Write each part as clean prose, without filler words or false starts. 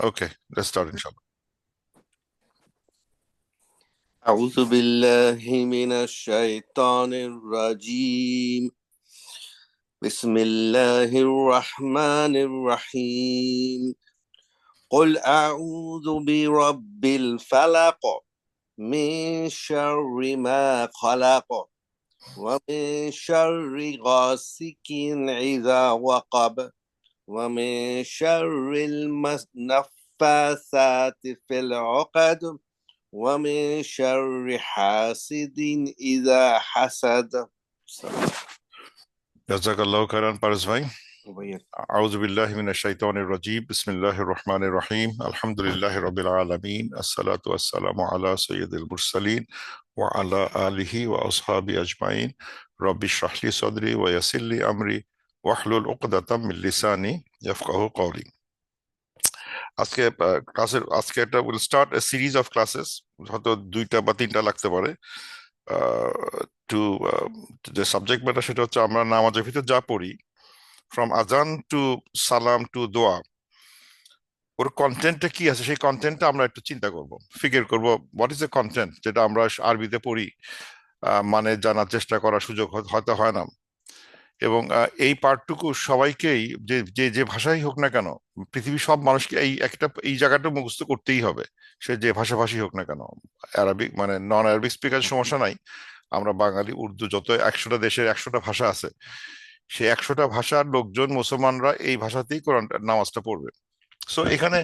Okay, let's start inshallah. أعوذ بالله من الشيطان الرجيم. بسم الله الرحمن الرحيم. قل أعوذ برب الفلق من شر ما خلق ومن شر غاسق إذا وقب ومن شر النفاثات في العقد ومن شر حاسد إذا حسد. Jazakallahu khairan, Paras bhai. أعوذ بالله من الشيطان الرجيم بسم الله الرحمن الرحيم الحمد لله رب العالمين الصلاة والسلام على سيد المرسلين وعلى آله وأصحابه أجمعين رب اشرح لي صدري ويسر لي أمري واحلل عقدة من لساني يفقهوا قولي. আজকে ক্লাসের আজকে একটা will start A series of classes, হয়তো দুইটা বা তিনটা লাগতে পারে। টু যে সাবজেক্ট ম্যাটার সেটা হচ্ছে আমরা নামাজের ভিতর যা পড়ি, ফ্রম আজান টু সালাম টু দোয়া, ওর কন্টেন্টটা কি আছে সেই কন্টেন্টটা আমরা একটু চিন্তা করব, ফিগার করব হোয়াট ইজ এ কন্টেন্ট যেটা আমরা আরবিতে পড়ি, মানে জানার চেষ্টা করার সুযোগ হয়তো হয় না। এবং এই পার্টটুকু সবাইকেই যে যে যে ভাষাই হোক না কেন, পৃথিবীর সব মানুষকে এই জায়গাটা মুখস্থ করতেই হবে, সে যে ভাষাভাষী হোক না কেন। আরবিক মানে নন আরবিক স্পিকার সমস্যা নাই, আমরা বাঙালি উর্দু যত 100টা দেশের 100টা ভাষা আছে, সেই 100টা ভাষার লোকজন মুসলমানরা এই ভাষাতেই কোরআন নামাজটা পড়বে। সো এখানে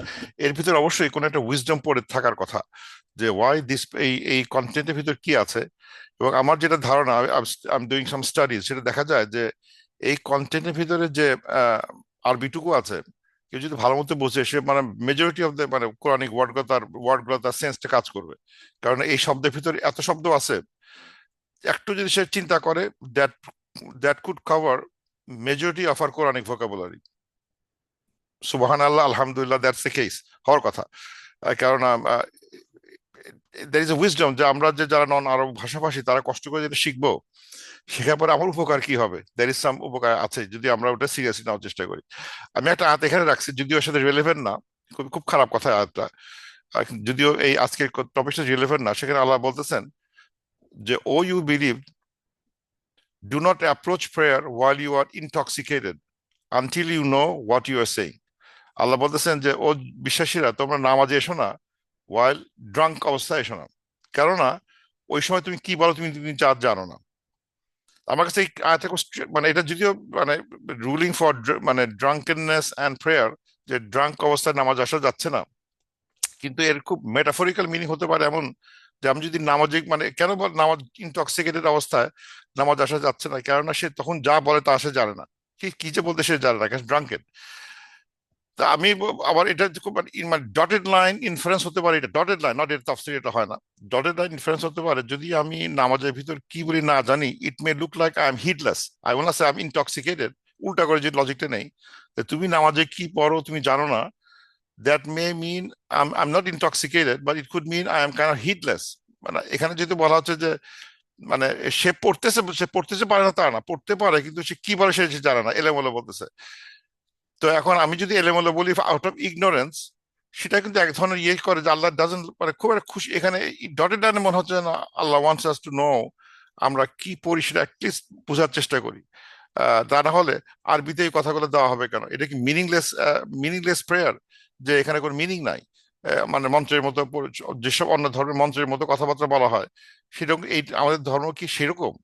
এর ভিতর অবশ্যই কোনো একটা উইজডম পড়ে থাকার কথা, যে ওয়াই দিস, এই কন্টেন্টের ভিতর কি আছে। এবং আমার যেটা ধারণা, I am doing some studies, সেটা দেখা যায় যে এই কন্টেন্টের ভিতরে যে আরবিটুকু আছে, কেউ যদি ভালো মতো বোঝে, সে মানে মেজরিটি অফ দ্য মানে কোরআনিক ওয়ার্ডগুলো তার সেন্সটা কাজ করবে। কারণ এই শব্দের ভিতরে এত শব্দ আছে, একটু যদি সে চিন্তা করে, that that could cover majority of our Quranic vocabulary. সুবহান আল্লাহ, আলহামদুলিল্লাহ, দ্যাটস দ্য কেস হওয়ার কথা। কারণ দের ইজ এ উইজডম যে আমরা যে যারা নন আরব ভাষাভাষী তারা কষ্ট করে যেটা শিখবো, শেখার পরে আমার উপকার কি হবে, দের ইজ সাম উপকার আছে যদি আমরা ওটা সিরিয়াসলি নেওয়ার চেষ্টা করি। আমি একটা আয়াত এখানে রাখছি, যদিও এর সাথে রিলেভেন্ট না, খুব খুব খারাপ কথা আয়াতটা, যদিও এই আজকের টপিকটা রিলেভেন্ট না। সেখানে আল্লাহ বলতেছেন যে O you believe, do not approach prayer while you are intoxicated until you know what you are saying. Allah বলতেছেন যে ও বিশ্বাসীরা, তোমরা নামাজে এসো না ওয়াইল ড্রাঙ্ক অবস্থায় এসো না, কেননা ওই সময় তুমি কি বলো তুমি তুমি যা জানো না। আমার কাছে এই আয়াতটা মানে এটা যদিও মানে রুলিং ফর মানে ড্রাঙ্কেননেস অ্যান্ড প্রেয়ার, যে ড্রাঙ্ক অবস্থায় নামাজ আসা যাচ্ছে না, কিন্তু এর খুব মেটাফরিক্যাল মিনিং হতে পারে এমন যে আমি যদি নামাজে মানে কেন নামাজ ইনটক্সিকেটেড অবস্থায় নামাজ আসা যাচ্ছে না, কেননা সে তখন যা বলে তা সে জানে না, কি কি যে বলতে সে জানে না, ড্রাঙ্কেন। তা আমি আবার এটা খুব মানে ডটেড লাইন ইনফারেন্স হতে পারে, এটা ডটেড লাইন, নট এটা তাফসীর, এটা হয় না। ডটেড লাইন ইনফারেন্স হতে পারে, যদি আমি নামাজের ভিতর কি বলি না জানি, it may look like I am heedless, I want say I am intoxicated. উল্টা করে যে লজিকটা নেই, তুমি নামাজে কি পড়ো তুমি জানো না, that may mean I am not intoxicated, but it could mean I am kind of heedless. মানে এখানে যেহেতু বলা হচ্ছে যে মানে সে পড়তেছে পারে না তা না, পড়তে পারে কিন্তু সে কি বলে সে জানে না, এলোমেলো বলতেছে। তো এখন আমি যদি এলোমেলো বলি আউট অফ ইগনোরেন্স, সেটা কিন্তু এক ধরনের ইয়ে করে যে আল্লাহ ডাজেন্ট মানে খুব একটা খুশি। এখানে ডটেড লাইনে মনে হচ্ছে না আল্লাহ ওয়ান্টস আস টু নো আমরা কি পড়ি সেটা অ্যাটলিস্ট বোঝার চেষ্টা করি। তা না হলে আরবিতে এই কথাগুলো দেওয়া হবে কেন? এটা কি মিনিংলেস প্রেয়ার, যে এখানে কোনো মিনিং নাই? মানে মন্ত্রের মতো যেসব অন্য ধর্মের মন্ত্রের মতো কথাবার্তা বলা হয়, সেরকম এই আমাদের ধর্ম কি সেরকম?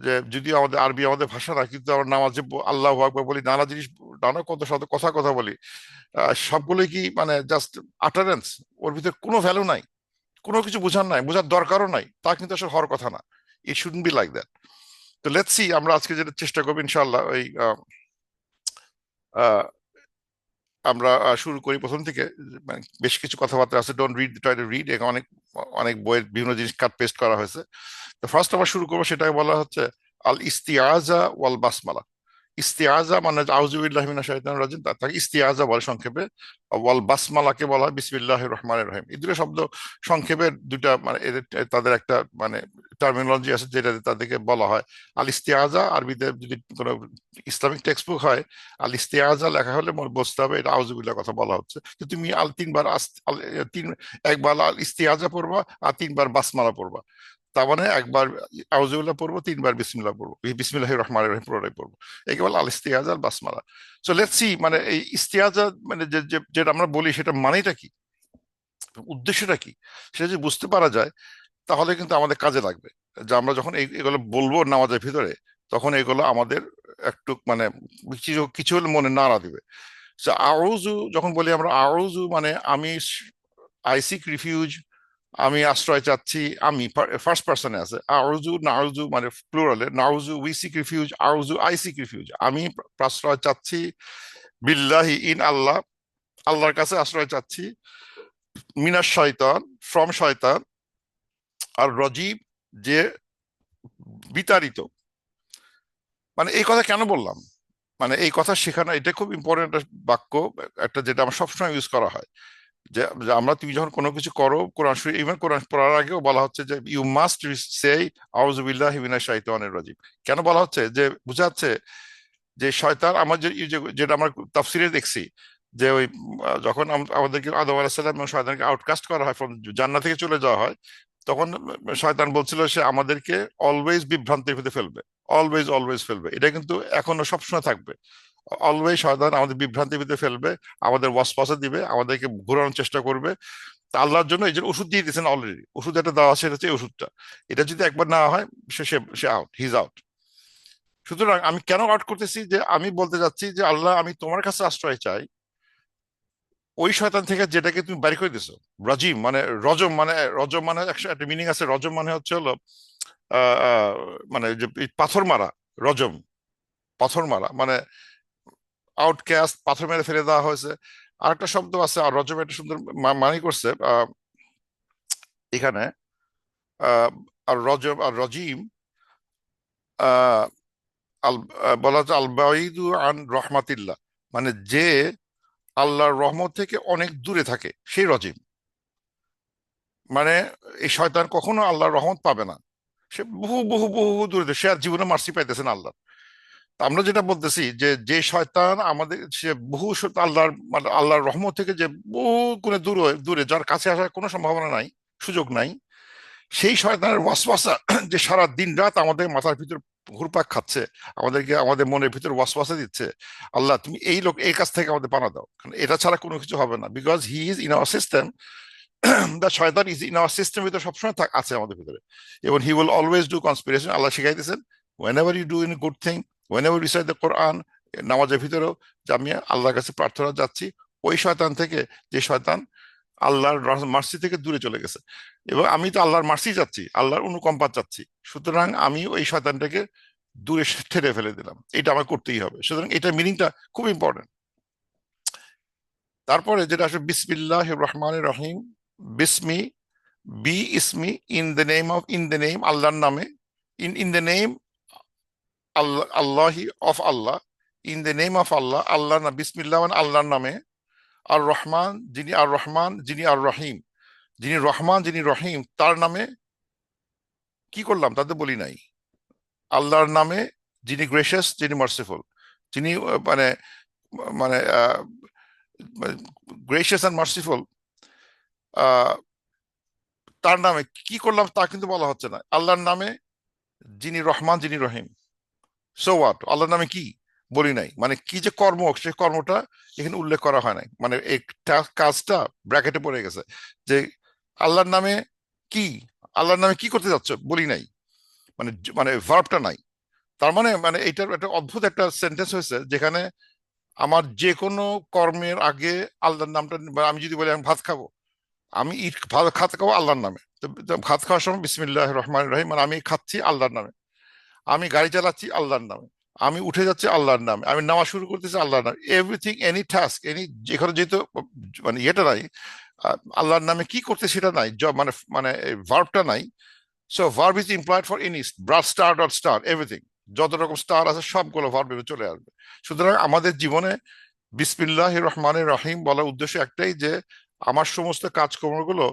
যে যদিও আমাদের আরবি আমাদের ভাষা না, কিন্তু আমরা নামাজে আল্লাহু আকবার বলি, নানা জিনিস, নানা কত শত কথা কথা বলি, সবগুলোই কি মানে জাস্ট আটারেন্স? ওর ভিতরে কোনো ভ্যালু নাই, কোনো কিছু বোঝার নাই, বোঝার দরকারও নাই, তা কিন্তু আসলে হওয়ার কথা না। ইট শুডন্ট বি লাইক দ্যাট। তো লেটস সি, আমরা আজকে যেটা চেষ্টা করবো ইনশাআল্লাহ, ওই আহ, আমরা শুরু করি প্রথম থেকে। মানে বেশ কিছু কথাবার্তা আছে, don't read, try to read, অনেক অনেক বইয়ের বিভিন্ন জিনিস কাট পেস্ট করা হয়েছে। তো ফার্স্ট আমরা শুরু করবো, সেটাকে বলা হচ্ছে আল ইস্তিয়াজা ওয়াল বাসমালা। ইস্তিয়াজা মানে আউযুবিল্লাহি মিনাশ শাইতানির রাজিম, তাকে ইস্তিয়াজা বলে সংক্ষেপে। ওয়াল বাসমালাকে বলা হয় বিসমিল্লাহির রহমানির রহিম। এই দুটো শব্দ সংক্ষেপে দুটা মানে তাদের একটা মানে টার্মিনোলজি আছে যেটা তাদেরকে বলা হয় আল ইস্তিয়াজা। আরবিতে যদি কোনো ইসলামিক টেক্সট বুক হয়, আল ইস্তিয়াজা লেখা হলে মনে বুঝতে হবে এটা আউযুবিল্লাহর কথা বলা হচ্ছে। তো তুমি আল তিনবার তিন একবার আল ইস্তিয়াজা পড়বা আর তিনবার বাসমালা পড়বা। তার মানে একবার আউযুবিল্লাহ পড়বো, তিনবার বিসমিল্লাহ পড়বো, বিসমিল্লাহির রহমানির রহিম পুরোটাই পড়বো। একে বলে আল ইস্তিয়াজা আল বাসমালা। সো লেটস সি মানে এই ইস্তিয়াজা মানে যেটা আমরা বলি সেটা মানেটা কি, উদ্দেশ্যটা কি, সেটা যদি বুঝতে পারা যায় তাহলে কিন্তু আমাদের কাজে লাগবে। যে আমরা যখন এগুলো বলবো নামাজের ভিতরে, তখন এগুলো আমাদের একটু মানে কিছু কিছু হলে মনে নাড়া দিবে। আউযু যখন বলি আমরা, আউযু মানে আমি, আই সিক রিফিউজ, আমি আশ্রয় চাচ্ছি। আমি ফার্স্ট পার্সনে আছে, আউযু নাউযু মানে প্লুরালে, নাউযু উই সিক রিফিউজ, আউযু আই সিক রিফিউজ। আমি আশ্রয় চাচ্ছি বিল্লাহি ইন আল্লাহ, আল্লাহর কাছে আশ্রয় চাচ্ছি, মিনাশ শয়তান ফ্রম শয়তান, আর রজিব যে বিতাড়িত। মানে এই কথা কেন বললাম, মানে এই কথা শেখানো এটা খুব ইম্পর্টেন্ট একটা বাক্য, একটা যেটা আমার সবসময় ইউজ করা হয়। যে যে আমরা, তুমি যখন কোনো কিছু করো, কোরআন শরীফ ইভেন কোরআন পড়ার আগেও বলা হচ্ছে যে ইউ মাস্ট সে আউযু বিল্লাহি মিনাশ শাইতানির রাজিম। কেন বলা হচ্ছে, যে বোঝাচ্ছে যে শয়তান আমার যেটা আমরা তাফসিরে দেখছি, যে ওই যখন আমাদেরকে আদম আলাইহিস সালাম এবং শয়তানকে আউটকাস্ট করা হয়, ফ্রম জান্নাত থেকে চলে যাওয়া হয়, তখন শয়তান বলছিল সে আমাদেরকে অলওয়েজ বিভ্রান্তির ভিতরে ফেলবে, অলওয়েজ অলওয়েজ ফেলবে। এটা কিন্তু এখনো সবসময় থাকবে। অলওয়েজ শয়তান আমাদের বিভ্রান্তির ভিতরে ফেলবে, আমাদের ওয়াসওয়াসা দিবে, আমাদেরকে ঘোরানোর চেষ্টা করবে। তা আল্লাহর জন্য এই যে ওষুধ দিয়ে দিয়েছেন অলরেডি, ওষুধ একটা দেওয়া আছে, এটা হচ্ছে এই ওষুধটা। এটা যদি একবার না হয়, সে সে সে আউট, হি ইজ আউট। সুতরাং আমি কেন আউট করতেছি, যে আমি বলতে যাচ্ছি যে আল্লাহ আমি তোমার কাছে আশ্রয় চাই ওই শয়তান থেকে যেটাকে তুমি বাড়ি করে দিছো। রাজিম মানে রজম, মানে রজম মানে একটা মিনিং আছে। রজম মানে হচ্ছে হলো আহ আহ, মানে যে পাথর মারা, রজম পাথর মারা মানে আউটক্যাস্ট, পাথর মেরে ফেলে দেওয়া হয়েছে। আর একটা শব্দ আছে, আর রজম একটা সুন্দর মানে করছে এখানে আহ আর রজম আর রজিম আহ বলা হচ্ছে আল বাঈদু আন রহমাতিল্লাহ, মানে যে আল্লাহর রহমত থেকে অনেক দূরে থাকে সেই রজিম। মানে এই শয়তান কখনো আল্লাহর রহমত পাবে না, সে বহু বহু বহু বহু দূরে, সে আর জীবনে মার্সি পাইতেছে না আল্লাহ। তা আমরা যেটা বলতেছি যে যে শয়তান আমাদের, সে বহু আল্লাহর মানে আল্লাহর রহমত থেকে যে বহু গুণে দূরে দূরে, যার কাছে আসার কোনো সম্ভাবনা নাই, সুযোগ নাই, সেই শয়তানের ওয়াসওয়াসা যে সারা দিন রাত আমাদের মাথার ভিতর ঘুরপাক খাচ্ছে, আমাদেরকে আমাদের মনের ভিতর ওয়াসওয়াসা দিচ্ছে, আল্লাহ তুমি এই লোক এই কাছ থেকে আমাদের পানা দাও, কারণ এটা ছাড়া কোনো কিছু হবে না। Because he is in our system, the শয়তান ইজ ইন আওয়ার সিস্টেম ভিতরে সবসময় আছে আমাদের ভিতরে। এবং he will always do conspiration. Allah শিখাইতেছেন whenever you do any good thing, whenever you recite the Quran, নামাজের ভিতরেও, যে আমি আল্লাহর কাছে প্রার্থনা যাচ্ছি ওই শয়তান থেকে, যে শয়তান আল্লাহর মার্সি থেকে দূরে চলে গেছে। এবং আমি তো আল্লাহর মার্সি চাচ্ছি, আল্লাহর অনুকম্পা চাচ্ছি, সুতরাং আমি ওই শয়তানটাকে দূরে ঠেলে ফেলে দিলাম। এটা আমার করতেই হবে। সুতরাং এটা মিনিংটা খুব ইম্পর্টেন্ট। তারপরে যেটা আসলে বিসমিল্লাহ রহমানির রহিম, বিসমি, বি ইসমি, in the name of, in the name আল্লাহর নামে, ইন দ্য নেম আল্লাহ, আল্লাহি of Allah, in the name of Allah, Allah না, বিসমিল্লাহ মানে আল্লাহর নামে। আর রহমান যিনি, আর রহমান যিনি, আর রহিম যিনি, রহমান যিনি রহিম তার নামে। কি করলাম তাতে বলি নাই, আল্লাহর নামে যিনি গ্রেসিয়াস, যিনি মার্সিফুল, যিনি মানে মানে গ্রেসিয়াস অ্যান্ড মার্সিফুল, তার নামে কি করলাম তা কিন্তু বলা হচ্ছে না। আল্লাহর নামে যিনি রহমান যিনি রহিম, সো হোয়াট, আল্লাহর নামে কি বলি নাই, মানে কি যে কর্ম, সে কর্মটা এখানে উল্লেখ করা হয় নাই, মানে এই কাজটা ব্র্যাকেটে পড়ে গেছে। যে আল্লাহর নামে কি, আল্লাহর নামে কি করতে যাচ্ছ বলি নাই, মানে মানে ভার্বটা নাই। তার মানে মানে এটার একটা অদ্ভুত একটা সেন্টেন্স হয়েছে, যেখানে আমার যে কোনো কর্মের আগে আল্লাহর নামটা, আমি যদি বলি আমি ভাত খাবো, আমি ভাত খাত খাবো আল্লাহর নামে, তো ভাত খাওয়ার সময় বিসমিল্লাহ রহমান রহিম, মানে আমি খাচ্ছি আল্লাহর নামে, আমি গাড়ি চালাচ্ছি আল্লাহর নামে, আমি উঠে যাচ্ছি আল্লাহর নামে, আমি নামাজ শুরু করতেছি আল্লাহর নামে, এভরিথিং, এনি টাস্ক, এনি, যেখানে যেহেতু মানে ইয়েটা নাই, আল্লাহর নামে কি করতে সেটা নাই, মানে মানে ভার্বটা নাই। So verb is employed for any, Brad star dot star everything. যত রকম স্টার আছে সবগুলো ভার্বে চলে আসবে। সুতরাং আমাদের জীবনে বিসমিল্লাহির রহমানির রহিম বলার উদ্দেশ্য একটাই, যে আমার সমস্ত কাজকর্মগুলো,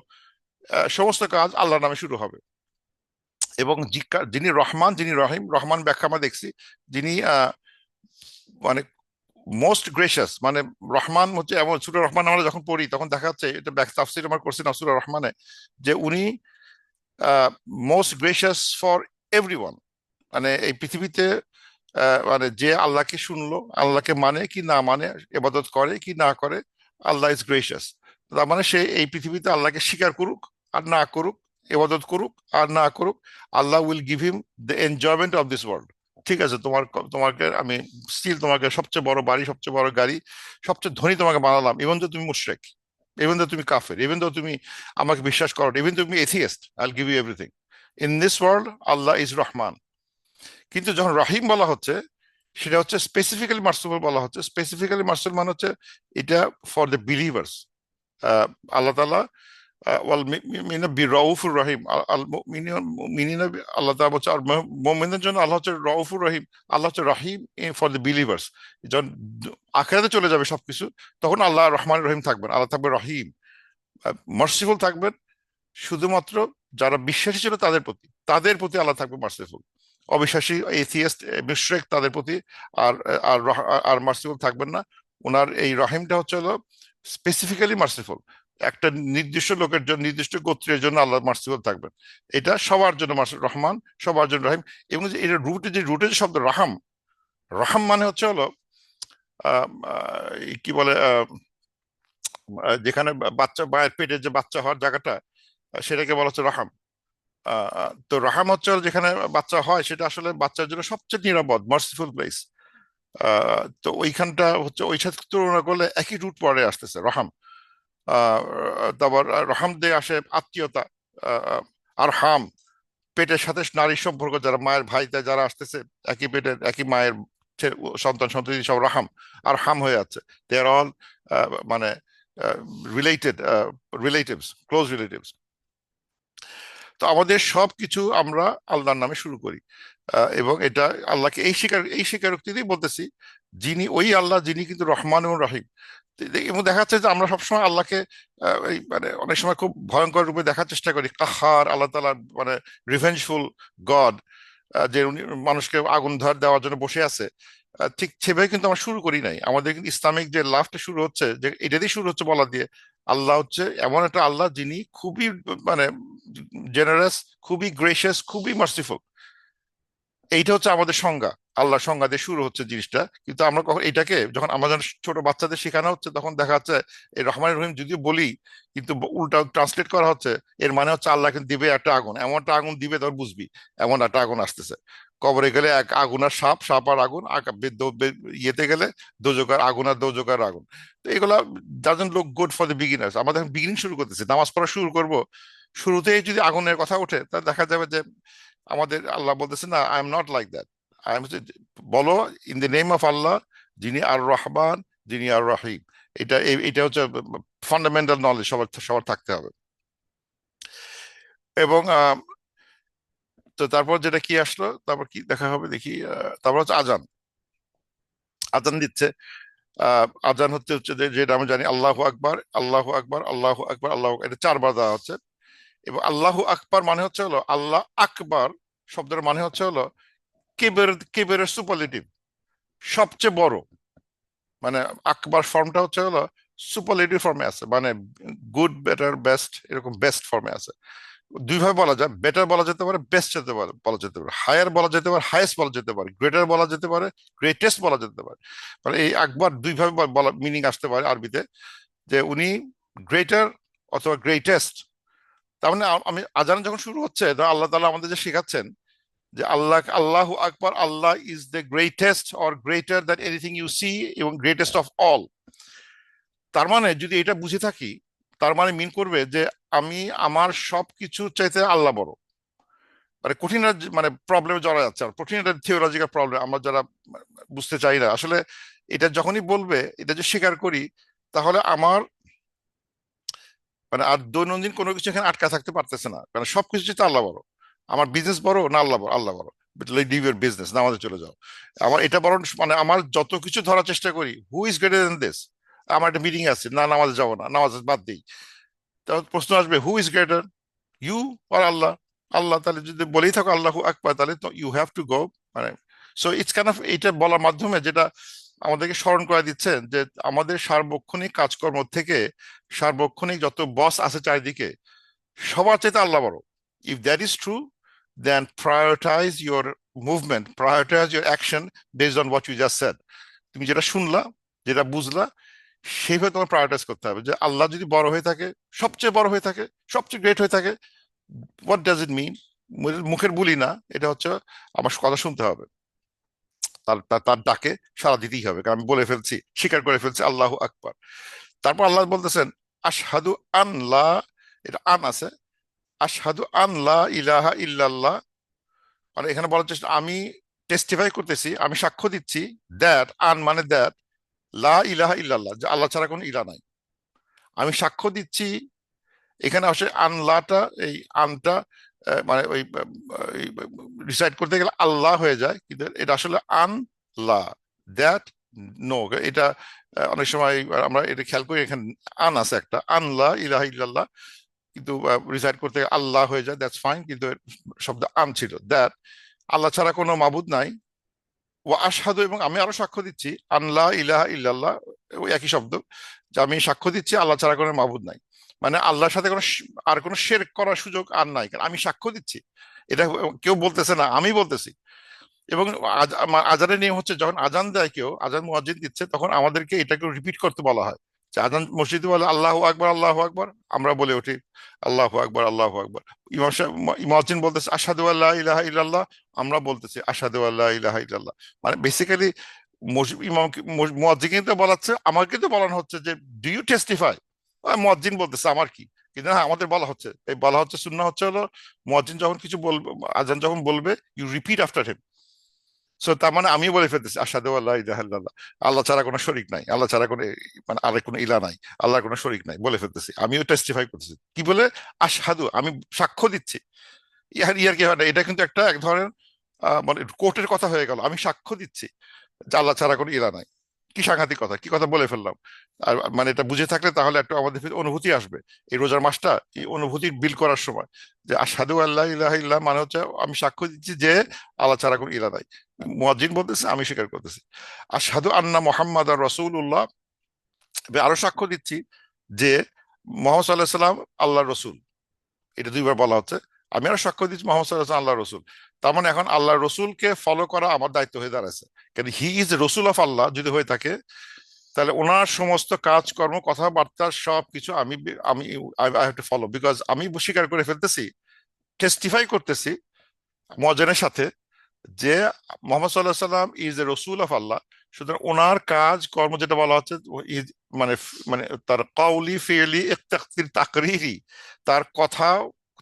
সমস্ত কাজ আল্লাহর নামে শুরু হবে। এবং যিনি রহমান, যিনি রহিম, রহমান ব্যাখ্যা আমরা দেখছি, যিনি মানে মোস্ট গ্রেসিয়াস, মানে রহমান হচ্ছে এমন, সূরা রহমান আমরা যখন পড়ি তখন দেখা যাচ্ছে, এটা তাফসীর আমরা করছি না সূরা রহমানে, যে উনি মোস্ট গ্রেসিয়াস ফর এভরিওয়ান। মানে এই পৃথিবীতে মানে যে আল্লাহকে শুনলো, আল্লাহকে মানে কি না মানে, ইবাদত করে কি না করে, আল্লাহ ইজ গ্রেসিয়াস। তার মানে সে এই পৃথিবীতে আল্লাহকে স্বীকার করুক আর না করুক, ইবাদত করুক আর না করুক, Allah will give him the enjoyment of this world. ঠিক আছে, তোমাকে আমি স্টিল তোমাকে সবচেয়ে বড় বাড়ি, সবচেয়ে বড় গাড়ি, সবচেয়ে ধনী তোমাকে বানালাম, ইভেন তো তুমি মুশরিক, ইভেন তো তুমি কাফের, ইভেন তো তুমি আমাকে বিশ্বাস করো, ইভেন তুমি atheist, I will give you everything. In this world Allah is রহমান। কিন্তু যখন রাহিম বলা হচ্ছে, সেটা হচ্ছে স্পেসিফিক্যালি মার্সিবল বলা হচ্ছে। স্পেসিফিক্যালি মার্সিবল মানে হচ্ছে এটা ফর দ্য বিলিভার্স। আল্লাহ তাআলা ওয়াল মুমিনিনা বিরাউফুর রহিম, আল মুমিনিনা, আল্লাহ তাআলা বলছে আর মুমিনদের জন্য আল্লাহ হচ্ছে রাউফুর রহিম, আল্লাহ হচ্ছে রহিম ফর দ্য বিলিভার্স। যখন আখিরাতে চলে যাবে সবকিছু, তখন আল্লাহ রহমান রহিম থাকবেন, আল্লাহ থাকবে রহিম, মার্সিফুল থাকবেন শুধুমাত্র যারা বিশ্বাসী ছিল তাদের প্রতি আল্লাহ থাকবে মার্সিফুল। অবিশ্বাসী, এথিয়েস্ট, মুশরিক, তাদের প্রতি আর আর আর মার্সিফুল থাকবেন না। ওনার এই রহিমটা হচ্ছে হলো স্পেসিফিক্যালি মার্সিফুল। একটা নির্দিষ্ট লোকের জন্য, নির্দিষ্ট গোত্রের জন্য আল্লাহ মার্সিফুল থাকবেন। এটা সবার জন্য রহমান, সবার জন্য রহিম। এবং যে এটা রুটে যে শব্দ রাহাম, রাহাম মানে হচ্ছে হলো কি বলে, যেখানে বাচ্চা, মায়ের পেটে যে বাচ্চা হওয়ার জায়গাটা, সেটাকে বলা হচ্ছে রাহাম। তো রাহাম হচ্ছে যেখানে বাচ্চা হয়, সেটা আসলে বাচ্চার জন্য সবচেয়ে নিরাপদ, মার্সিফুল প্লেস। তো ওইখানটা হচ্ছে, ওই সাথে তুলনা করলে একই রুট পরে আসতেছে রহাম। তারপর রহাম দিয়ে আসে আত্মীয়তা, আর হাম পেটের সাথে নারীর সম্পর্ক, যারা মায়ের ভাইতে যারা আসতেছে, একই পেটের একই মায়ের সন্তান সন্ততি, সব রাহাম আর হাম হয়ে যাচ্ছে। দে আর অল মানে রিলেটেড, রিলেটিভস, ক্লোজ রিলেটিভস। তো আমাদের সবকিছু আমরা আল্লাহর নামে শুরু করি, এবং এটা আল্লাহকে এই স্বীকারোক্তি দিয়ে বলতেছি, যিনি ওই আল্লাহ, যিনি কিন্তু রহমান এবং রহিম। এবং দেখা যাচ্ছে যে আমরা সবসময় আল্লাহকে এই মানে অনেক সময় খুব ভয়ঙ্কর রূপে দেখার চেষ্টা করি, কাহার, আল্লাহ তাআলা মানে রিভেঞ্জফুল গড, যে উনি মানুষকে আগুন ধর দেওয়ার জন্য বসে আছে। ঠিক সেভাবে কিন্তু আমরা শুরু করি নাই। আমাদের কিন্তু ইসলামিক যে লাভটা শুরু হচ্ছে, যে এটা দিয়ে শুরু হচ্ছে বলা দিয়ে, আল্লাহ হচ্ছে এমন একটা আল্লাহ যিনি খুবই মানে জেনারেস, খুবই গ্রেসিয়াস, খুবই মার্সিফুল। এইটা হচ্ছে আমাদের সংজ্ঞা, আল্লাহর সংজ্ঞা দিয়ে শুরু হচ্ছে জিনিসটা। কিন্তু আমরা কখন এটাকে, যখন আমাদের ছোট বাচ্চাদের শেখানো হচ্ছে, তখন দেখা যাচ্ছে এই রহমান রহিম যদিও বলি, কিন্তু উল্টা ট্রান্সলেট করা হচ্ছে, এর মানে হচ্ছে আল্লাহ কিন্তু দিবে একটা আগুন, এমন একটা আগুন দিবে, তখন বুঝবি এমন একটা আগুন আসতেছে। কবরে গেলে এক আগুন আর সাপ, সাপ আর আগুন, ইয়েতে গেলে দোজকার আগুন আর দোজকার আগুন। তো এগুলা doesn't look good for the beginners. আমাদের বিগিনিং শুরু করতেছি, নামাজ পড়া শুরু করব, শুরুতেই যদি আগুনের কথা ওঠে, তাহলে দেখা যাবে যে আমাদের আল্লাহ বলতেছে না, I am not like that. I am, বলো ইন দ্য নেম অফ আল্লাহ, যিনি আর রহমান, যিনি আর রহিম। এটা হচ্ছে ফান্ডামেন্টাল নলেজ, সবার সবার থাকতে হবে। এবং তো তারপর যেটা কি আসলো, তারপর কি দেখা হবে দেখি, তারপর হচ্ছে আজান। আজান দিচ্ছে, আজান হচ্ছে যেটা আমি জানি, আল্লাহু আকবার, আল্লাহু আকবার, আল্লাহু আকবার, আল্লাহু, এটা 4 বার দেওয়া হচ্ছে। এবং আল্লাহু আকবার মানে হচ্ছে হলো, আল্লাহ আকবার শব্দের মানে হচ্ছে হলো কেবেরের সুপারলেটিভ, সবচেয়ে বড়। মানে আকবার ফর্মটা হচ্ছে হলো সুপারলেটিভ ফর্মে আছে, মানে গুড, বেটার, বেস্ট, এরকম বেস্ট ফর্মে আছে। দুইভাবে বলা যায়, বেটার বলা যেতে পারে, বেস্ট যেতে পারে, বলা যেতে পারে, হায়ার বলা যেতে পারে, হাইয়েস্ট বলা যেতে পারে, গ্রেটার বলা যেতে পারে, গ্রেটেস্ট বলা যেতে পারে। মানে এই আকবার দুইভাবে বলা, মিনিং আসতে পারে আরবিতে, যে উনি গ্রেটার অথবা গ্রেটেস্ট। তার মানে আমি আজান যখন শুরু হচ্ছে, তখন আল্লাহ তাআলা আমাদের যে শেখাচ্ছেন যে আল্লাহু আকবার, Allah is the greatest or greater than anything you see, এবং গ্রেটেস্ট অফ অল। তার মানে যদি এটা বুঝে থাকি, তার মানে মিন করবে যে আমি আমার সবকিছু চাইতে আল্লাহ বড়। মানে কঠিন মানে প্রবলেমে জড়া যাচ্ছে, আর কঠিন একটা থিওলজিক্যাল প্রবলেম আমরা যারা বুঝতে চাই না আসলে। এটা যখনই বলবে, এটা যে স্বীকার করি, তাহলে আমার মানে আর দৈনন্দিন কোনো কিছু এখানে আটকা থাকতে পারতেছে না, কারণ সবকিছু চাইতে আল্লাহ বড়। আমার বিজনেস বড় না আল্লাহ বড়, আল্লাহ বড়। লিভ ইউর বিজনেস, নামাজে চলে যাও। আমার এটা বরং মানে আমার যত কিছু ধরার চেষ্টা করি, হু ইজ গ্রেটার দেন দিস, আমার একটা মিটিং আছে, না নামাজে যাবো না, নামাজ বাদ দিই। তখন প্রশ্ন আসবে, who is greater, you or Allah? Allah, তাহলে যদি বলেই থাকো আল্লাহু আকবার, তাহলে তো ইউ হ্যাভ টু গো। মানে সো ইটস কাইন্ড অফ, এইটা বলার মাধ্যমে যেটা আমাদেরকে স্মরণ করে দিচ্ছেন যে আমাদের সার্বক্ষণিক কাজকর্ম থেকে সার্বক্ষণিক যত বস আছে চারিদিকে, সবার চাইতে আল্লাহ বড়। If that is true, then prioritise your movement, prioritise your action based on what you just said. তুমি যেটা শুনলা, যেটা বুঝলা, সেইভাবে তোমার প্রায়োরিটাইজ করতে হবে যে আল্লাহ যদি বড় হয়ে থাকে, সবচেয়ে বড় হয়ে থাকে, সবচেয়ে গ্রেট হয়ে থাকে, হোয়াট ডাজ ইট মিন? মুখের বুলি না, এটা হচ্ছে আমার কথা শুনতে হবে, তার তার তার ডাকে সাড়া দিতেই হবে, কারণ আমি বলে ফেলছি, স্বীকার করে ফেলছি আল্লাহু আকবার। তারপর আল্লাহ বলতেছেন আশহাদু আন লা, এটা আন আছে, আশহাদু আন লা ইলাহা ইল্লাল্লাহ, মানে এখানে বলার চেষ্টা, আমি টেস্টিফাই করতেছি, আমি সাক্ষ্য দিচ্ছি, দ্যাট, আন মানে দ্যাট, লা ইলাহা ইল্লাল্লাহ, যে আল্লাহ ছাড়া কোনো ইলা নাই। আমি সাক্ষ্য দিচ্ছি, এখানে আসে আনলাটা, এই আনটা মানে ওই রিসাইড করতে গেলে আল্লাহ হয়ে যায়, কিন্তু এটা আসলে আনলা, দ্যাট, নো, এটা অনেক সময় আমরা এটা খেয়াল করি, এখানে আন আছে একটা, আনলা ইলাহা ইল্লাল্লাহ, কিন্তু রিসাইড করতে গেলে আল্লাহ হয়ে যায়, দ্যাটস ফাইন, কিন্তু এর শব্দ আন ছিল, দ্যাট আল্লাহ ছাড়া কোনো মাবুদ নাই, ও আশহাদু, এবং আমি আরো সাক্ষ্য দিচ্ছি, আনলা ইলাহা ইল্লাল্লাহ, ওই একই শব্দ, যে আমি সাক্ষ্য দিচ্ছি আল্লাহ ছাড়া কোনো মাবুদ নাই। মানে আল্লাহর সাথে কোনো আর কোনো শিরক করার সুযোগ আর নাই, কারণ আমি সাক্ষ্য দিচ্ছি। এটা কেউ বলতেছে না, আমি বলতেছি। এবং আজানের নিয়ম হচ্ছে, যখন আজান দেয় কেউ, আজান মুয়াজ্জিন দিচ্ছে, তখন আমাদেরকে এটাকে রিপিট করতে বলা হয়। যে আজান মসজিদে বলে আল্লাহু আকবার, আল্লাহু আকবার, আমরা বলে উঠি আল্লাহু আকবার, আল্লাহু আকবার। ইমাম সাহেব, মুয়াজ্জিন বলতেছে আশহাদু আল্লা ইলাহা ইল্লাল্লাহ, আমরা বলতেছি আশহাদু আল্লা ইলাহা ইল্লাল্লাহ। মানে বেসিক্যালি ইমাম মুয়াজ্জিন তো বলাচ্ছে, আমাকে তো বলানো হচ্ছে যে ডু ইউ টেস্টিফাই। মুয়াজ্জিন বলতেছে আমার কি, কিন্তু হ্যাঁ আমাদের বলা হচ্ছে, এই বলা হচ্ছে, সুন্নাহ হচ্ছে হলো মুয়াজ্জিন যখন কিছু বলবে, আজান যখন বলবে, you repeat after him. So তার মানে আমি বলে ফেলতেছি আশহাদু আল্লা ইলাহা ইল্লাল্লাহ, আল্লাহ ছাড়া কোনো শরীক নাই, আল্লাহ ছাড়া কোনো মানে আর কোনো ইলা নাই, আল্লাহর কোনো শরীক নাই, বলে ফেলতেছি, আমিও টেস্টিফাই করতেছি। কি বলে? আশহাদু, আমি সাক্ষ্য দিচ্ছি। ইয়ার কি হয় না, এটা কিন্তু একটা এক ধরনের মানে কোর্টের কথা হয়ে গেল, আমি সাক্ষ্য দিচ্ছি যে আল্লাহ ছাড়া কোনো ইলা নাই। কি সাংঘাতিক কথা, কি কথা বলে ফেললাম। আর মানে এটা বুঝে থাকলে তাহলে একটু আমাদের ভিতরে অনুভূতি আসবে, এই রোজার মাসটা এই অনুভূতির বিল করার সময়, যে আশহাদু আল্লাহ ইলাহা ইল্লাহ মানে হচ্ছে আমি সাক্ষ্য দিচ্ছি যে আল্লাহ ছাড়া কোনো ইলা নাই। মুয়াজ্জিন বলতেছে, আমি স্বীকার করতেছি। আশহাদু আন্না মুহাম্মাদার রাসূলুল্লাহ, আরো সাক্ষ্য দিচ্ছি যে মুহাম্মদ সাল্লাল্লাহু আলাইহি সাল্লাম আল্লাহর রসুল। এটা দুইবার বলা হচ্ছে। আমি আরো সাক্ষ্য দিচ্ছি মুহাম্মদ সাল্লাল্লাহু আলাইহি সাল্লাম আল্লাহর রসুল। তার মানে এখন আল্লাহর রসুলকে ফলো করা আমার দায়িত্ব হয়ে দাঁড়াচ্ছে, কারণ হি ইজ রসুল অফ আল্লাহ যদি হয়ে থাকে, তাহলে ওনার সমস্ত কাজকর্ম, কথাবার্তা, সবকিছু আমি আমি I have to follow, because আমি স্বীকার করে ফেলতেছি, টেস্টিফাই করতেছি মুয়াজ্জিনের সাথে যে মোহাম্মদ সাল্লাহ সাল্লাম ইজ এ রসুল অফ আল্লাহ। সুতরাং ওনার কাজ কর্ম যেটা বলা হচ্ছে, মানে মানে তার কাউলি ফিলি তাকরিরি, তার কথা,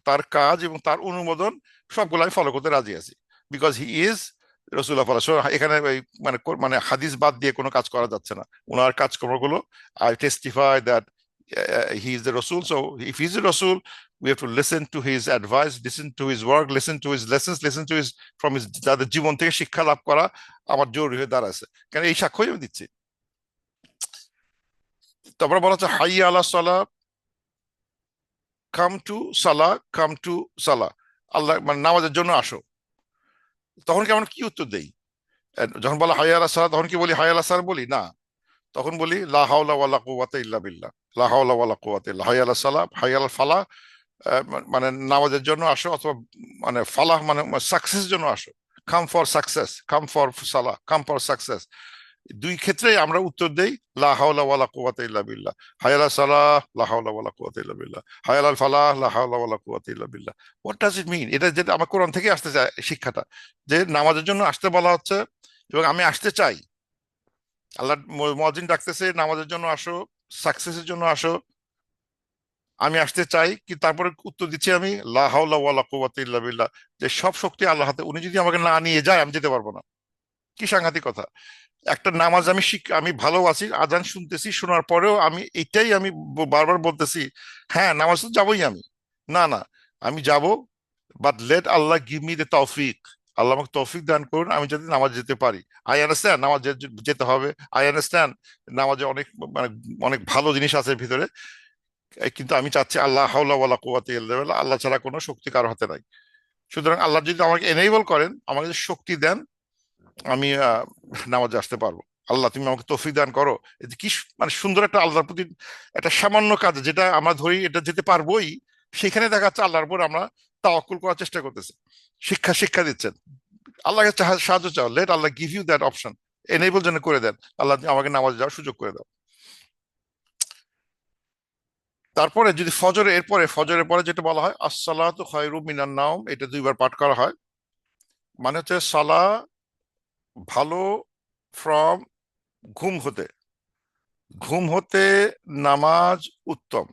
তার কাজ এবং তার অনুমোদন, সবগুলো আমি ফলো করতে রাজি আছি, বিকজ হি ইজ রসুল অফ আল্লাহ। এখানে মানে মানে হাদিস বাদ দিয়ে কোনো কাজ করা যাচ্ছে না, ওনার কাজকর্মগুলো I testify that he is the রসুল। So if he is the রসুল, we have to listen to his advice, listen to his work, listen to his lessons, listen to his from his, যাদের জীবন থেকে শিক্ষা লাভ করা আমার জরুরি হয়ে দাঁড়াচ্ছে, কেন এই সাক্ষ্যই আমি দিচ্ছি। তারপরে বলা হচ্ছে হাইয়া আলা সালা, কাম টু সালা, কাম টু সালা, আল্লাহ মানে নামাজের জন্য আসো। তখন কি আমরা কি উত্তর দেই? যখন বলা হাইয়া আলা সালা, তখন কি বলি হাইয়া আলা সালা বলি? না, তখন বলি লা হাওলা ওয়ালা কুওয়াতা ইল্লা বিল্লাহ, লা হাওলা ওয়ালা কুওয়াতা ইল্লা, হাইয়া আলা সালা, হাইয়া আলা ফালা, মানে নামাজের জন্য আসো, অথবা মানে ফালাহ মানে সাকসেসের জন্য আসো, come for success, come for সালাহ, কাম ফর সাকসেস। দুই ক্ষেত্রেই আমরা উত্তর দেই লা হাওলা ওয়ালা কুওয়াতা ইল্লা বিল্লাহ, হায়ালা সালাহ লা হাওলা ওয়ালা কুওয়াতা ইল্লা বিল্লাহ, হায়ালাল ফালাহ লা হাওলা ওয়ালা কুওয়াতা ইল্লা বিল্লাহ। হোয়াট ডাজ ইট মিন? এটা যেটা আমার কোরআন থেকে আসতে চায় শিক্ষাটা, যে নামাজের জন্য আসতে বলা হচ্ছে এবং আমি আসতে চাই। আল্লাহ মুয়াজ্জিন ডাকতেছে নামাজের জন্য আসো, সাকসেসের জন্য আসো, আমি আসতে চাই, কি তারপরে উত্তর দিচ্ছি আমি লা হাওলা ওয়ালা কুওয়াতা ইল্লা বিল্লাহ, যে সব শক্তি আল্লাহ হাতে, উনি যদি আমাকে না নিয়ে যায় আমি যেতে পারবো না। কি সাংঘাতিক কথা! একটা নামাজ আমি আমি ভালো আছি, আজান শুনতেছি, শোনার পরেও আমি এটাই আমি বারবার বলতেছি, হ্যাঁ নামাজ তো যাবোই আমি, না না আমি যাব, but let Allah give me the তৌফিক, আল্লাহ আমাকে তৌফিক দান করুন আমি যাতে নামাজ যেতে পারি। আই আন্ডারস্ট্যান্ড নামাজ যেতে হবে, আই আন্ডারস্ট্যান্ড নামাজে অনেক মানে অনেক ভালো জিনিস আছে ভিতরে, কিন্তু আমি চাচ্ছি আল্লাহ হাওলা ওয়ালা কুওয়াতা ইল্লা বিল্লাহ, আল্লাহ ছাড়া কোনো শক্তি কারো হাতে নাই। সুতরাং আল্লাহ যদি আমাকে এনেবল করেন, আমাকে যদি শক্তি দেন, আমি নামাজে আসতে পারবো। আল্লাহ তুমি আমাকে তৌফিক দান করো। এটা কি মানে সুন্দর একটা আল্লাহর প্রতি একটা সামান্য কাজ, যেটা আমরা ধরি এটা যেতে পারবোই, সেখানে দেখা যাচ্ছে আল্লাহর উপর আমরা তাওয়াক্কুল করার চেষ্টা করতেছি। শিক্ষা দিচ্ছেন, আল্লাহকে সাহায্য চাও, let Allah give you that option, enable যেন করে দেন, আল্লাহ আমাকে নামাজে যাওয়ার সুযোগ করে দাও। তারপরে যদি ফজরের পরে যেটা বলা হয় আসসালাতু খায়রুম মিনান নাওম, এটা 2বার পাঠ করা হয়। মানে হচ্ছে সালা ভালো ফ্রম ঘুম হতে, ঘুম হতে নামাজ উত্তম।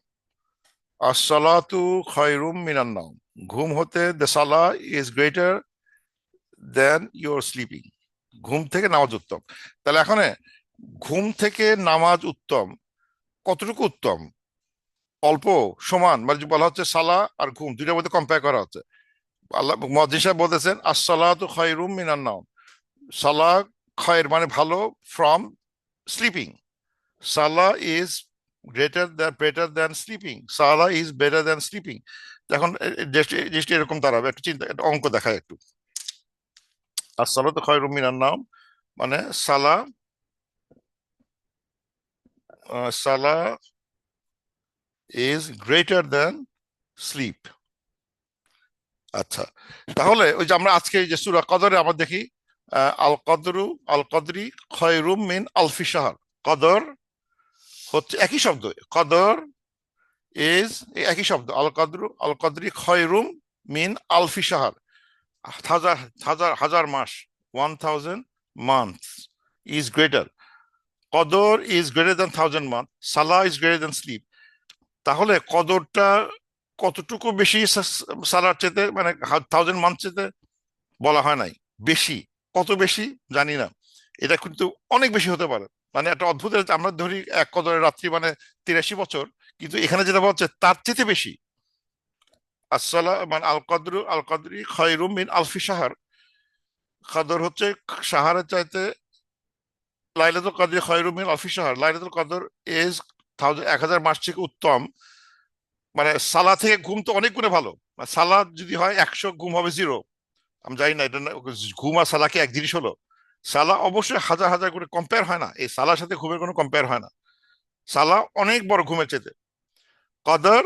আসসালাতু খায়রুম মিনান নাওম, ঘুম হতে দ্য সালা is greater than your sleeping, ঘুম থেকে নামাজ উত্তম। তাহলে এখন ঘুম থেকে নামাজ উত্তম, কতটুকু উত্তম? অল্প, সমান, মানে যে বলা হচ্ছে সালা আর ঘুম দুইটার মধ্যে কম্পেয়ার করা হচ্ছে। আল্লাহ মুয়াজ্জিন সাহেব বলতেছেন আসসালাতু খায়রুম মিনান নাওম, সালা খায়ের মানে ভালো ফ্রম স্লিপিং, সালা ইজ বেটার দ্যান স্লিপিং, সালা ইজ বেটার দ্যান স্লিপিং। এখন জিনিসটা এরকম দাঁড়াবে, একটু চিন্তা, একটা অঙ্ক দেখায় একটু। আসসালাতু খায়রুম মিনান নাওম মানে সালা, সালা ইজ গ্রেটার দ্যান স্লিপ। আচ্ছা, তাহলে ওই যে আমরা আজকে এই যে সূরা কদরে আমরা দেখি আল কদরি খয়রুম মিন আলফি শাহর, কদর হচ্ছে একই শব্দ, কদর ইজ একই শব্দ, আল কদরি খয়রুম মিন আলফি শাহর, হাজার হাজার মাস, 1000 মান্থ ইজ গ্রেটার, কদর ইজ গ্রেটার দ্যান 1000 মান্থ, সালা ইজ গ্রেটার দ্যান স্লিপ। তাহলে কদরটা কতটুকু বেশি সালার চেতে, মানে 1000 মান্থ চেতে বলা হয় নাই, বেশি। কত বেশি জানি না, এটা কিন্তু অনেক বেশি হতে পারে। মানে একটা অদ্ভুত, আমরা ধরি এক কদরের রাত্রি মানে 83 বছর, কিন্তু এখানে যেটা বলছে তার চেয়ে বেশি। আসসালা মানে আল কদরি খয়রুম মিন আলফি শাহর, কদর হচ্ছে শাহরের চাইতে, লাইলাতুল কদরি খয়রুম মিন আলফি শাহর, লাইলাতুল কদর ইজ 1000 মাস থেকে উত্তম। মানে সালা থেকে ঘুম তো অনেক গুণে ভালো, সালা যদি হয় 100, ঘুম হবে 0। আমি জানি না এটা ঘুম আর সালা কি এক জিনিস হলো? সালা অবশ্যই হাজার হাজার করে কম্পেয়ার হয় না, এই সালার সাথে ঘুমের কোনো কম্পেয়ার হয় না। সালা অনেক বড় ঘুমের চেয়ে, কদর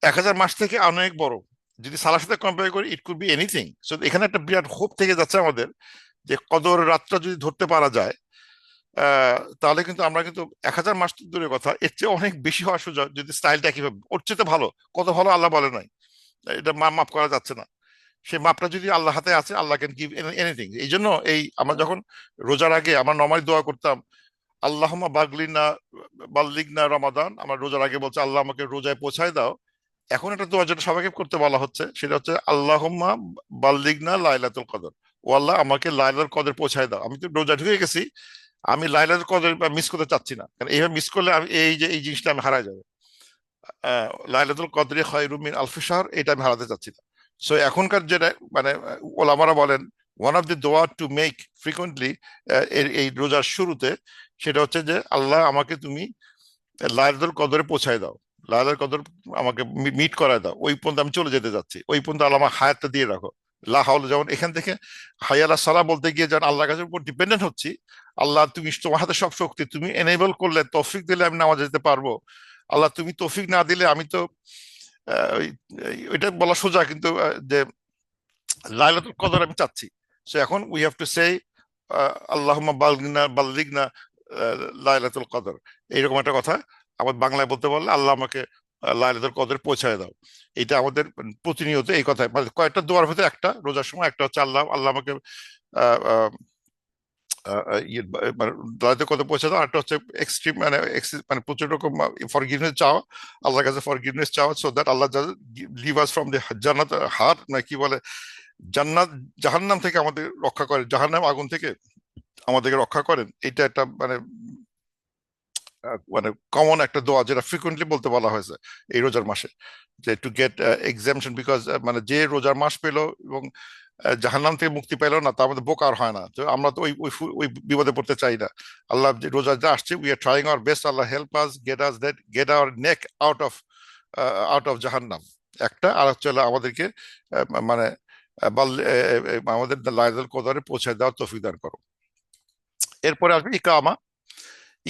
1000 মাস থেকে অনেক বড়। যদি সালার সাথে কম্পেয়ার করি it could be anything. So এখানে একটা বিরাট হোপ থেকে যাচ্ছে আমাদের, যে কদর রাতটা যদি ধরতে পারা যায়, তাহলে কিন্তু আমরা কিন্তু 1000 মাস দূরের কথা, এর চেয়ে অনেক বেশি হওয়ার সুযোগ, যদি স্টাইলটা কিভাবে ওর চেয়ে ভালো, কত ভালো আল্লাহ বলে নাই, এটা মাপ করা যাচ্ছে না। সেই মাপটা যদি আল্লাহ হাতে আছে, আল্লাহ ক্যান গিভ এনিথিং। এই জন্য এই আমরা যখন রোজার আগে আমরা নরমালি দোয়া করতাম, আল্লাহুম্মা বাল্লিগনা রমাদান, আমরা রোজার আগে বলছি আল্লাহ আমাকে রোজায় পৌঁছায় দাও। এখন একটা দোয়া যেটা সবাইকে করতে বলা হচ্ছে, সেটা হচ্ছে আল্লাহুম্মা বাল্লিগনা লাইলাতুল কদর, ও আল্লাহ আমাকে লাইলাতুল কদর পৌঁছায় দাও। আমি তো রোজা ঢুকে গেছি, আমি লাইলাতুল কদর মিস করতে চাচ্ছি না, কারণ এইভাবে মিস করলে আমি এই জিনিসটা আমি হারাই যাবে। লাইলাতুল কদরি খায়রুম মিন আলফি শাহর, এটা আমি হারাতে চাচ্ছি না। সো এখনকার যেটা মানে ওলামারা বলেন ওয়ান অফ দি দোয়া টু মেক ফ্রিকুয়েন্টলি এই রোজার শুরুতে, সেটা হচ্ছে যে আল্লাহ আমাকে তুমি লাইলাতুল কদরে পৌঁছায় দাও, লাইলাতুল কদর আমাকে মিট করায় দাও, ওই পর্যন্ত আমি চলে যেতে যাচ্ছি, ওই পর্যন্ত আল্লাহ আমার হায়াতটা দিয়ে রাখো। লা হাওলা, যেমন এখান থেকে হাইয়ালা সালা বলতে গিয়ে যেন আল্লাহর কাছে উপর ডিপেন্ডেন্ট হচ্ছি, আল্লাহ তুমি, তোমার হাতে সব শক্তি, তুমি এনেবল করলে, তৌফিক দিলে আমি নামাজ যেতে পারবো। আল্লাহ তুমি তৌফিক না দিলে আমি তো ওইটা বলা সোজা, কিন্তু যে লাইলাতুল কদর আমি চাচ্ছি। সো এখন উই হ্যাভ টু সে আল্লাহুম্মা বাল্লিগনা লাইলাতুল কদর, এইরকম একটা কথা আমাদের বাংলায় বলতে পারলে আল্লাহ আমাকে লাইলাতুল কদর পৌঁছায় দাও। এটা আমাদের প্রতিনিয়ত এই কথা, মানে কয়েকটা দোয়ার ভিতরে একটা রোজার সময় একটা হচ্ছে আল্লাহ আল্লাহ আমাকে আহ, আহ, মানে লাইলাতুল কদর পৌঁছে দাও, একটা হচ্ছে এক্সট্রিম মানে মানে প্রচুর রকম ফরগিভনেস চাওয়া, আল্লাহর কাছে ফরগিভনেস চাওয়া, so that Allah leave us from the জান্নাত হার, না কি বলে, জান্নাত জাহান্নাম থেকে আমাদের রক্ষা করেন, জাহান্নাম আগুন থেকে আমাদেরকে রক্ষা করেন। এটা একটা মানে মানে কমন একটা দোয়া, যেটা ফ্রিকুয়েন্টলি বলতে বলা হয়েছে এই রোজার মাসে, যে টু গেট এক্সামশন, বিকজ মানে যে রোজার মাস পেলো এবং জাহান্নাম থেকে মুক্তি পেলো না, তার মধ্যে বোকা আর হয় না। তো আমরা তো ওই বিপদে পড়তে চাই না। আল্লাহ যে রোজা যা আসছে, we are trying our best, Allah help us, gate hour neck out of জাহান্নাম। একটা আর হচ্ছে হলো আমাদেরকে মানে আমাদের লাইলাতুল কদরে পৌঁছে দেওয়ার তৌফিক দান করো। এরপরে আসবে ইকামা।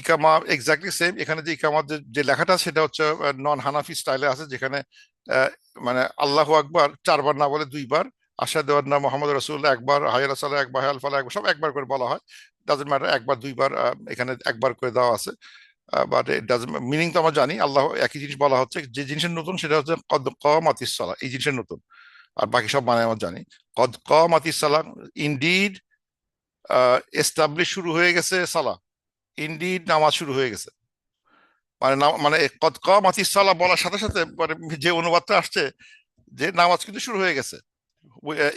ইকামা এক্স্যাক্টলি সেম। এখানে যে ইকামার যে লেখাটা, সেটা হচ্ছে নন হানাফি স্টাইলে আছে, যেখানে আহ, মানে আল্লাহু আকবার 4 বার না বলে 2 বার, আশহাদু আন্না মুহাম্মাদুর রাসূলুল্লাহ একবার, হাইয়া আলাস সালাহ একবার, হাইয়া আল ফালাহ একবার, সব একবার করে বলা হয়। ডাজন্ট ম্যাটার, 1 বার 2 বার এখানে একবার করে দেওয়া আছে। বাট ইট ডাজন্ট মিনিং তো আমরা জানি, আল্লাহ একই জিনিস বলা হচ্ছে। যে জিনিসের নতুন সেটা হচ্ছে কদ কামাতিস সালাহ, এই জিনিসের নতুন। আর বাকি সব মানে আমরা জানি। কদ কামাতিস সালাহ, ইনডিড এস্টাবলিশ, শুরু হয়ে গেছে সালাহ, ইনডিড নামাজ শুরু হয়ে গেছে। মানে মানে কদ কামাতিস সালাহ বলার সাথে সাথে মানে যে অনুবাদটা আসছে, যে নামাজ কিন্তু শুরু হয়ে গেছে।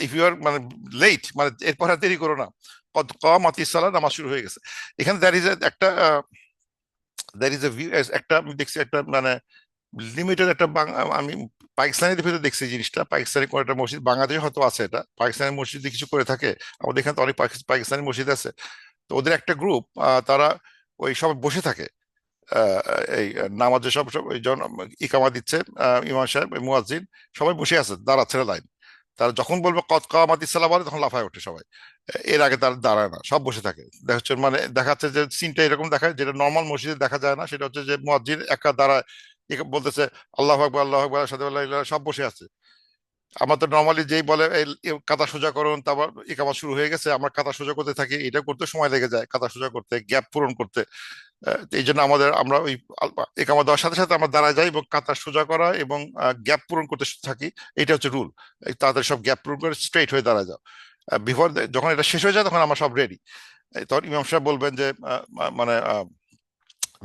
ইফ ইউ আর মানে লেট, মানে এরপর আর দেরি করো না, কদ কামাতিস সালাহ, নামাজ শুরু হয়ে গেছে। এখানে দ্যার ইজ একটা দ্যার ইজ এ ভিউ, একটা আমি দেখছি একটা মানে লিমিটেড একটা আমি পাকিস্তানের ভিতরে দেখছি এই জিনিসটা। পাকিস্তানি কোন একটা মসজিদ, বাংলাদেশে হয়তো আছে এটা, পাকিস্তানের মসজিদে কিছু করে থাকে। আমাদের এখানে তো অনেক পাকিস্তানি মসজিদ আছে। তো ওদের একটা গ্রুপ, তারা ওই সব বসে থাকে, আহ, এই নামাজে সব সব ওই ইকামা দিচ্ছে, ইমাম সাহেব মুয়াজ্জিন সবাই বসে আছে, দাঁড়াচ্ছে না লাইন। তারা যখন বলবে কদ কামাতিস সালাহ বলে, তখন লাফায় ওঠে সবাই। এর আগে তারা দাঁড়ায় না, সব বসে থাকে। দেখা হচ্ছে মানে দেখাচ্ছে যে সিনটা এরকম দেখায়, যেটা নর্মাল মসজিদে দেখা যায় না। সেটা হচ্ছে যে মুয়াজ্জিন একা দাঁড়ায়, বলতেছে আল্লাহু আকবার আল্লাহু আকবার আশহাদু আল্লা ইলাহা ইল্লাল্লাহ, সব বসে আছে। আমার তো নর্মালি যেই বলে এই কাতা সোজা করুন, তারপর ইকামা শুরু হয়ে গেছে, আমরা কাতা সোজা করতে থাকি। এটা করতে সময় লেগে যায়, কাতা সোজা করতে, গ্যাপ পূরণ করতে। তো এই জন্য আমরা ওই একামা দেওয়ার সাথে সাথে আমরা দাঁড়ায় যাই এবং কাতার সোজা করা এবং গ্যাপ পূরণ করতে থাকি। এটা হচ্ছে রুল। তাড়াতাড়ি সব গ্যাপ পূরণ করে স্ট্রেট হয়ে দাঁড়ায় যাও। বিফোর, যখন এটা শেষ হয়ে যায়, তখন আমরা সব রেডি। তখন ইমাম সাহেব বলবেন যে মানে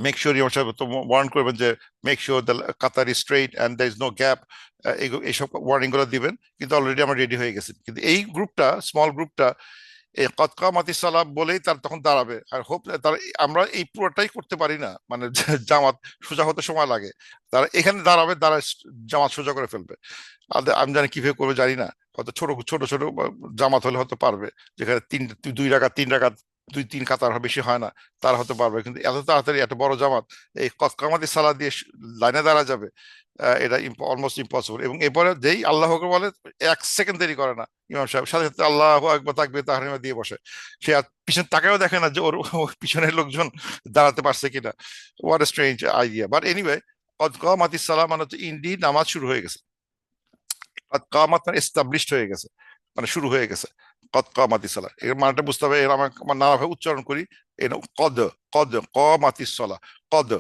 মেক শিওর, ইমাম সাহেব তো ওয়ার্ন করবেন যে মেক শিওর দ্য কাতার is straight and there is no gap. এইসব ওয়ার্নিং গুলো দিবেন। কিন্তু অলরেডি আমরা রেডি হয়ে গেছি। কিন্তু এই গ্রুপটা, স্মল গ্রুপটা, এই কদ কামাতি সালাম বলেই তার তখন দাঁড়াবে। আর হোপ তার, আমরা এই পুরোটাই করতে পারি না, মানে জামাত সোজা হতে সময় লাগে। তারা এখানে দাঁড়াবে, দাঁড়ায় জামাত সোজা করে ফেলবে। আর আমি জানি কিভাবে করবে জানি না। হয়তো ছোট ছোট ছোট জামাত হলে হয়তো পারবে, যেখানে 2 রাকাত 3 রাকাত 2-3 কাতার বেশি হয় না, তারা হতে পারবে। কিন্তু এত তাড়াতাড়ি এত বড় জামাত এই কদ কামাতি সালাহ দিয়ে লাইনে দাঁড়া যাবে, এটা অলমোস্ট ইম্পসিবল। এবং এরপরে যেই আল্লাহ আকবার বলে, 1 সেকেন্ড দেরি করে না ইমাম সাহেব, সাথে সাথে আল্লাহু আকবার তাকবীর তাহরিমা দিয়ে বসে। সে আর পিছনে তাকায়ও দেখে না যে ওর পিছনের লোকজন দাঁড়াতে পারছে কিনা। What a strange idea, but anyway. কদ কামাতিস সালাহ মানে হচ্ছে ইনডি নামাজ শুরু হয়ে গেছে। কদ কামাত মানে এস্টাবলিশড হয়ে গেছে, মানে শুরু হয়ে গেছে। কদ কামাতিস সালাহ, এর মানেটা বুঝতে হবে। এর আমার নানাভাবে উচ্চারণ করি। এর কদ, কদ কামাতিস সালাহ, কদ,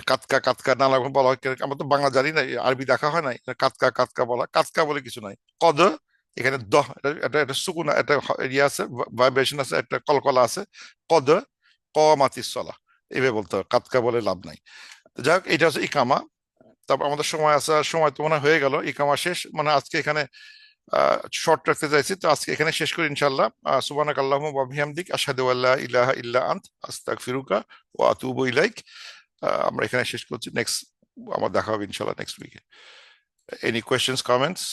কাতকা কাতকা নানা রকম বলা হয়। আমরা তো বাংলা জানি না, আরবি দেখা হয় নাই। কাতকা কাতকা বলা, কাতকা বলে কিছু নাই। কদ, এখানে দ, এটা একটা সুকুন, একটা ইয়ে আছে, ভাইব্রেশন আছে, একটা কলকলা আছে। কদ কামাতিস সালাহ, এভাবে বলতে হবে, কাতকা বলে লাভ নাই। যাই হোক, এটা হচ্ছে ইকামা। তারপর আমাদের সময় আছে, আর সময় তো মনে হয় হয়ে গেল। ইকামা শেষ, মানে আজকে এখানে শর্ট রাখতে চাইছি। তো আজকে এখানে শেষ করি ইনশাআল্লাহ। সুবহানাক আল্লাহুম্মা ওয়া বিহামদিক আশহাদু আল্লা ইলাহা ইল্লা আন্ত আস্তাগফিরুকা ওয়া আতুবু ইলাইক। আমরা এখানে শেষ করছি। নেক্সট আমার দেখা হবে ইনশাআল্লাহ নেক্সট উইকে। Any questions, comments?